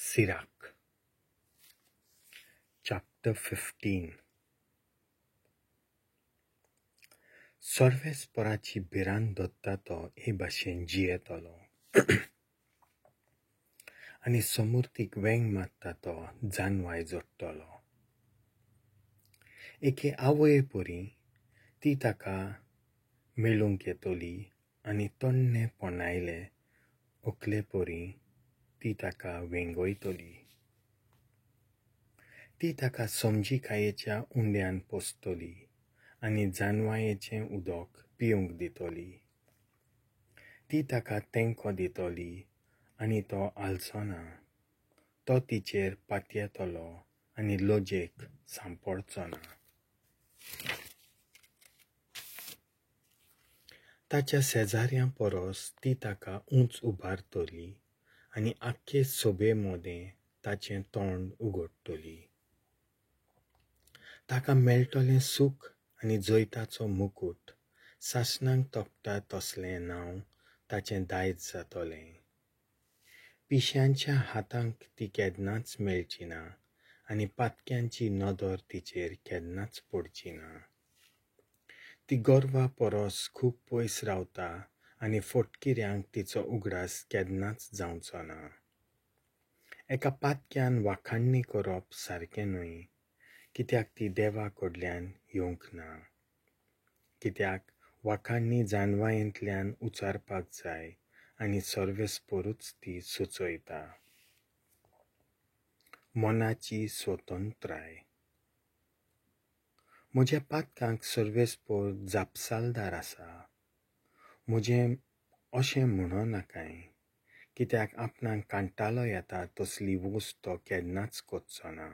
Sirach, chapter 15. सर्वेस्पराची भिरांत दोत्ता तो हे भाशेन जियेतलो आनी समृद्धीक वेंग मारता तो जानवाय जोडटलो. एके आवये परी ती ताका मेळूंक येतली आनी तोन्ने पोनायले ओकले परी ती ताका वेंगयतली. ती ताका समजिकायेच्या उंड्यान पोसतली आनी जानवायेचें उदक पिवंक दितली. ती ताका तेंको दितली आनी तो आलचोना. तो तिचेर पातयेतलो आनी लोजेक सांपडचो ना. ताच्या शेजाऱ्यां परोस ती ताका उंच उबारतली आनी आख्खे सोबे मोदें ताचें तोंड उगडटली. ताका मेळटलें सूख आनी जैताचो मुकूट, सासणांक तोपता तसलें नांव ताचें दायज जातलें. पिश्यांच्या हातांक ती केन्नाच मेळची ना आनी पातक्यांची नदर तिचेर केन्नाच पडची ना. ती गोरवा परोस खूब पयस रावता आनी फोटकिऱ्यांक तिचो उगडास केन्नाच जावचो ना. एका पातक्यान वाखाणणी करप सारकें न्हय, कित्याक ती देवा कडल्यान येवंक ना. कित्याक वाखाणणी जानवायेंतल्यान उचारपाक जाय आनी सर्वेस्परूच ती सुचयता. मोनाची स्वतंत्राय. म्हज्या पातकांक सर्वेस्पर जापसालदार आसा. म्हजें अशें म्हणो नाकाय, कित्याक आपणाक कांटालो येता तसली वस्त तो केन्नाच कोत्चो ना.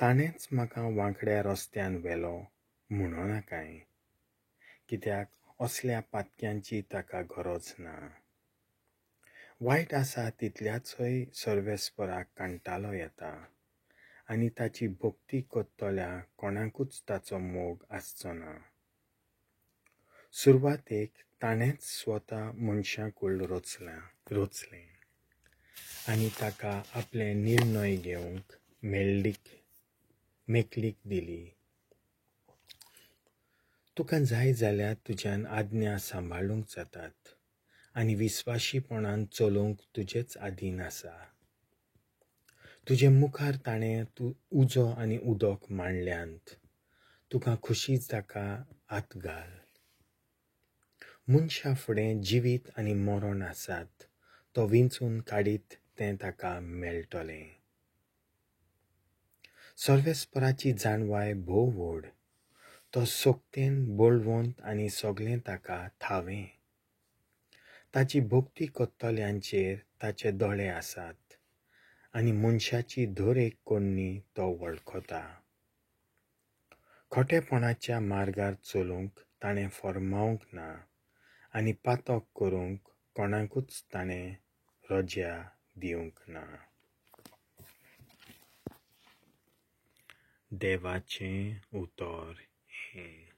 ताणेंच म्हाका वांकड्या रस्त्यान व्हेलो म्हणो नाकाय, कित्याक असल्या पातक्यांची ताका गरज ना. वायट आसा तितल्याचोय सर्वेस्पराक कांटालो येता आनी ताची भक्ती कोत्तल्या कोणाकूच ताचो मोग आसचो ना. सुरवातेक ताणेंच स्वता मनशाकूड रोचलें आनी ताका आपले निर्णय घेवंक मेकळीक दिली. तुका जाय जाल्यार तुज्यान आज्ञा सांबाळूंक जातात आनी विस्वाशीपणान चलोवंक तुजेच आधीन आसा. तुजे मुखार ताणें उजो आनी उदक मांडल्यांत तुका खुशी ताका आत घाल. मनशा फुडें जिवीत आनी मरण आसात, तो विंचून काडीत तें ताका मेळटलें. सर्वेस्पराची जानवाय भोव व्हड, तो सोकतेन बळवंत आनी सगळें ताका थावें. ताची भक्ती कोत्तल्यांचेर ताचे दोळे आसात आनी मनशाची दर एक कोण्णी तो वळखता. खोटेपणाच्या मार्गार चलूंक ताणें फर्मावंक ना आनी पातक करूंक कोणाकूच ताणें रज्या दिवंक ना. देवाचें उतर हें.